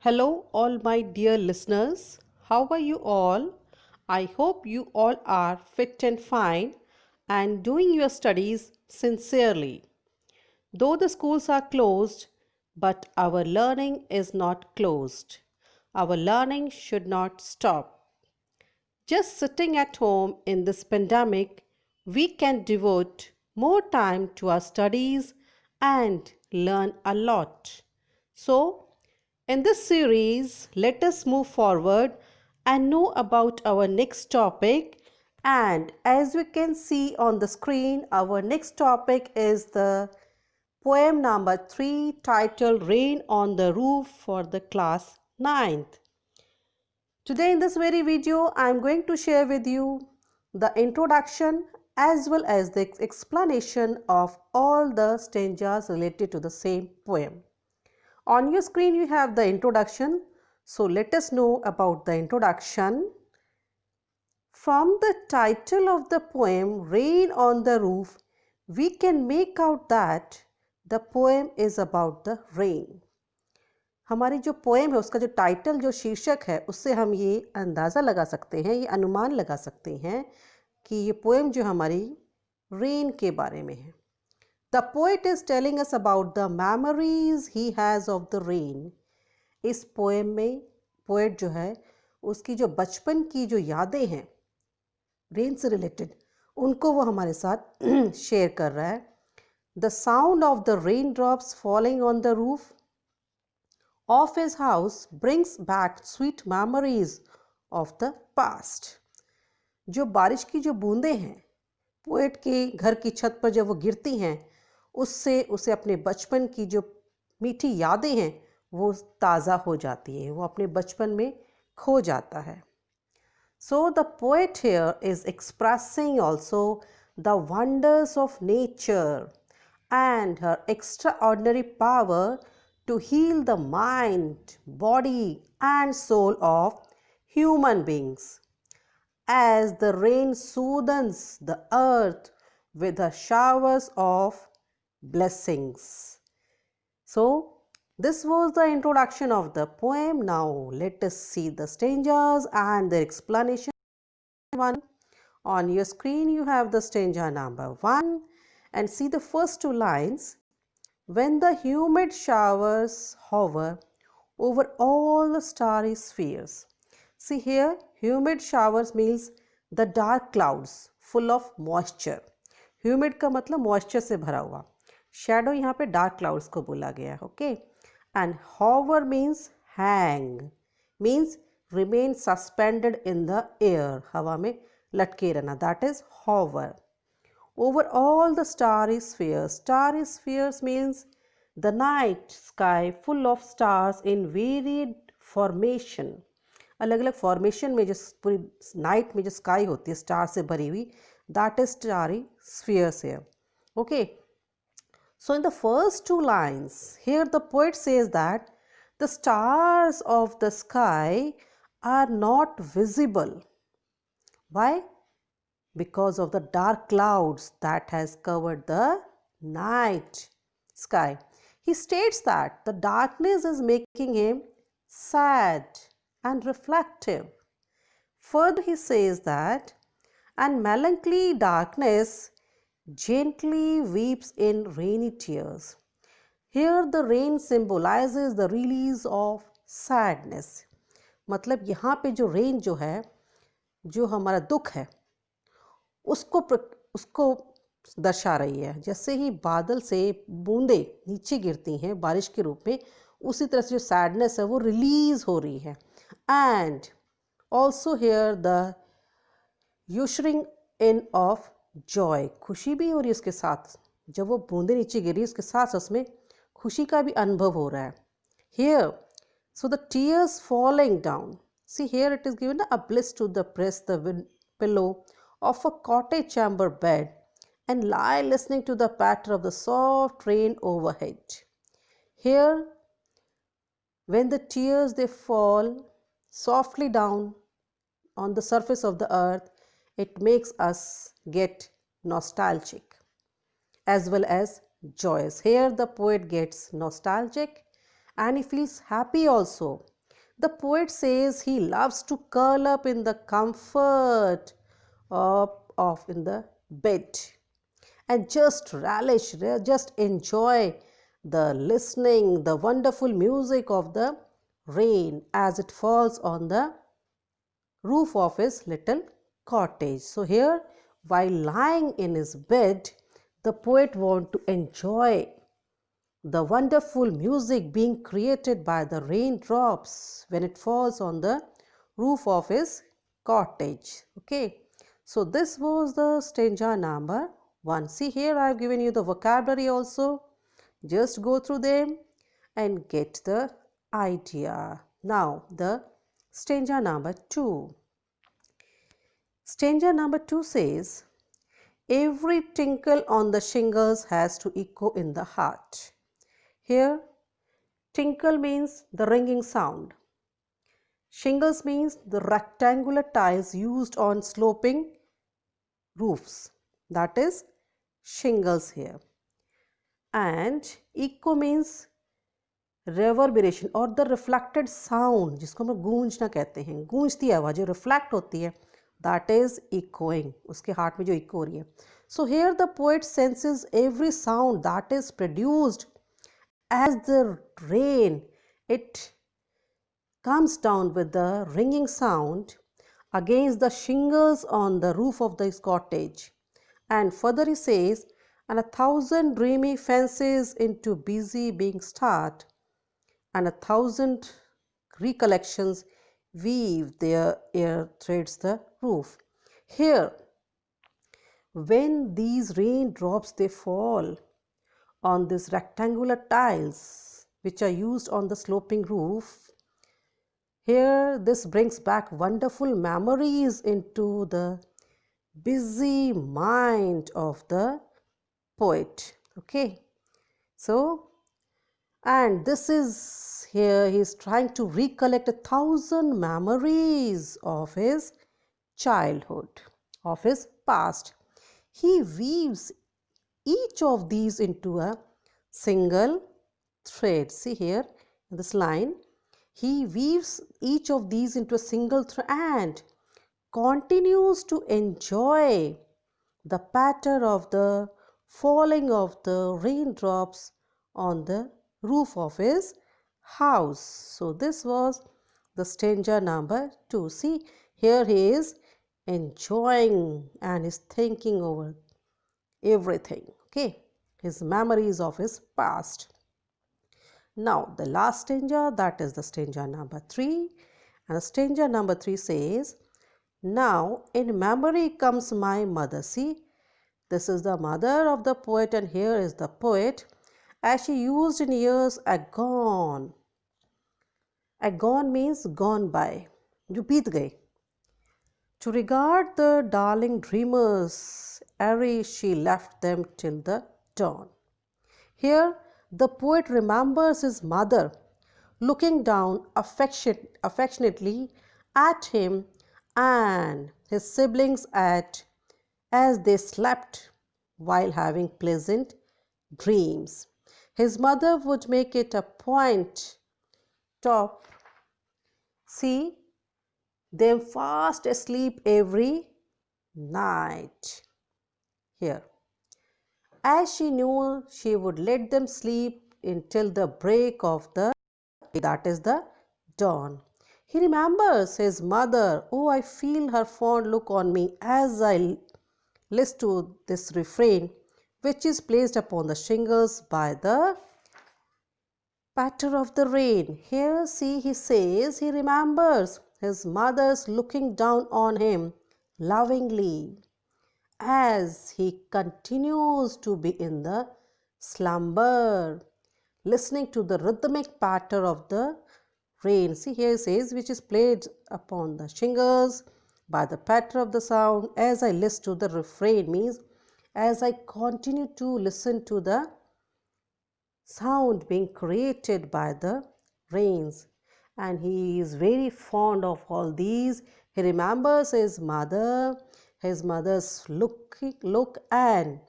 Hello, all my dear listeners. How are you all? I hope you all are fit and fine and doing your studies sincerely. Though the schools are closed, but our learning is not closed. Our learning should not stop. Just sitting at home in this pandemic, we can devote more time to our studies and learn a lot. So, in this series, let us move forward and know about our next topic. And as we can see on the screen, our next topic is the poem number 3 titled Rain on the Roof for the class 9th. Today in this very video, I am going to share with you the introduction as well as the explanation of all the stanzas related to the same poem. On your screen you have the introduction. So let us know about the introduction. From the title of the poem Rain on the Roof, we can make out that the poem is about the rain. हमारी जो poem है उसका जो title जो शीर्षक है उससे हम ये अंदाज़ा लगा सकते हैं, ये अनुमान लगा सकते हैं कि ये पोएम जो हमारी रेन के बारे में है. The poet is telling us about the memories he has of the rain. इस पोएम में पोएट जो है उसकी जो बचपन की जो यादें हैं रेन से रिलेटेड उनको वो हमारे साथ शेयर कर रहा है. The sound of the raindrops falling on the roof of his house brings back sweet memories of the past. जो बारिश की जो बूंदें हैं पोएट के घर की छत पर जब वो गिरती हैं उससे उसे अपने बचपन की जो मीठी यादें हैं वो ताज़ा हो जाती हैं, वो अपने बचपन में खो जाता है. So the poet here is expressing also the wonders of nature and her extraordinary power to heal the mind, body and soul of human beings. As the rain soothes the earth with the showers of blessings. So, this was the introduction of the poem. Now, let us see the stanzas and their explanation. On your screen, you have the stanza number 1 and see the first two lines. When the humid showers hover over all the starry spheres. See here, humid showers means the dark clouds full of moisture. Humid का मतलब moisture से भरा हुआ. Shadow यहाँ पे dark clouds को बोला गया है, okay? And hover means hang, means remain suspended in the air. हवा में लटके रहना. That is hover. Over all the starry spheres. Starry spheres means the night sky full of stars in varied formation. अलग अलग formation में जो पूरी night में जो स्काई होती है स्टार से भरी हुई, that is starry spheres here. Okay. So in the first two lines, here the poet says that the stars of the sky are not visible. Why? Because of the dark clouds that has covered the night sky. He states that the darkness is making him sad and reflective. Further, he says that, and melancholy darkness gently weeps in rainy tears. Here the rain symbolizes the release of sadness. मतलब यहाँ पे जो rain जो है, जो हमारा दुख है उसको दर्शा रही है. जैसे ही बादल से बूंदें नीचे गिरती हैं बारिश के रूप में, उसी तरह से जो सैडनेस है वो रिलीज हो रही है. And also here the ushering in of joy, खुशी भी हो रही है उसके साथ. जब वो बूंदें नीचे गिरी उसके साथ उसमें खुशी का भी अनुभव हो रहा है. Here so the tears falling down. See here it is given a bliss to the press the pillow of a cottage chamber bed and lie listening to the patter of the soft rain overhead. Here, when the tears they fall softly down on the surface of the earth, it makes us get nostalgic as well as joyous. Here the poet gets nostalgic and he feels happy also. The poet says he loves to curl up in the comfort of in the bed and just relish, just enjoy the listening, the wonderful music of the rain as it falls on the roof of his little cottage. So here, while lying in his bed, the poet wants to enjoy the wonderful music being created by the raindrops when it falls on the roof of his cottage. Okay, so this was the stanza number 1. See here, I have given you the vocabulary also. Just go through them and get the idea. Now the stanza number 2. Stanza number 2 says, every tinkle on the shingles has to echo in the heart. Here, tinkle means the ringing sound. Shingles means the rectangular tiles used on sloping roofs. That is shingles here. And echo means reverberation or the reflected sound, जिसको हम गूंजना कहते हैं, गूंजती आवाज़ जो reflect होती है, that is echoing. उसके heart में जो इको हो रही है. So here the poet senses every sound that is produced as the rain, it comes down with the ringing sound against the shingles on the roof of this cottage. And further he says, and 1,000 dreamy fancies into busy being start, and 1,000 recollections weave their air threads the roof. Here, when these raindrops they fall on these rectangular tiles which are used on the sloping roof, here this brings back wonderful memories into the busy mind of the poet. Okay, so and this is here he is trying to recollect 1,000 memories of his childhood, of his past. He weaves each of these into a single thread. See here in this line, he weaves each of these into a single thread and continues to enjoy the patter of the falling of the raindrops on the roof of his house. So this was the stanza number 2. See here he is enjoying and is thinking over everything. Okay, his memories of his past. Now the last stanza, that is the stanza number 3, and the stanza number 3 says, now in memory comes my mother. See, this is the mother of the poet and here is the poet as she used in years agone. Agone means gone by, जो बीत गए. To regard the darling dreamers, ere she left them till the dawn. Here the poet remembers his mother looking down affectionately at him and his siblings as they slept while having pleasant dreams. His mother would make it a point to see them fast asleep every night. Here, as she knew she would let them sleep until the break of the day, that is the dawn. He remembers his mother. Oh, I feel her fond look on me as I listen to this refrain, which is placed upon the shingles by the patter of the rain. Here, see, he says he remembers his mother's looking down on him lovingly as he continues to be in the slumber, listening to the rhythmic patter of the rain. See here it says, which is played upon the shingles by the patter of the sound as I listen to the refrain, means as I continue to listen to the sound being created by the rains. And he is very fond of all these. He remembers his mother's look and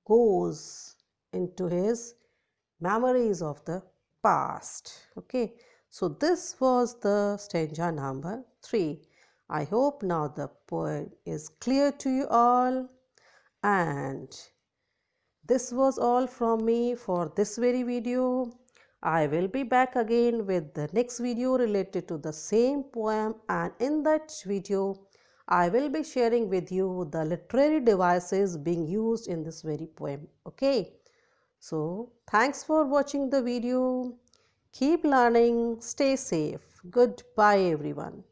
goes into his memories of the past. Okay, so this was the stanza number 3. I hope now the poem is clear to you all, and this was all from me for this very video. I will be back again with the next video related to the same poem, and in that video I will be sharing with you the literary devices being used in this very poem. Okay, so thanks for watching the video. Keep learning, stay safe. Goodbye everyone.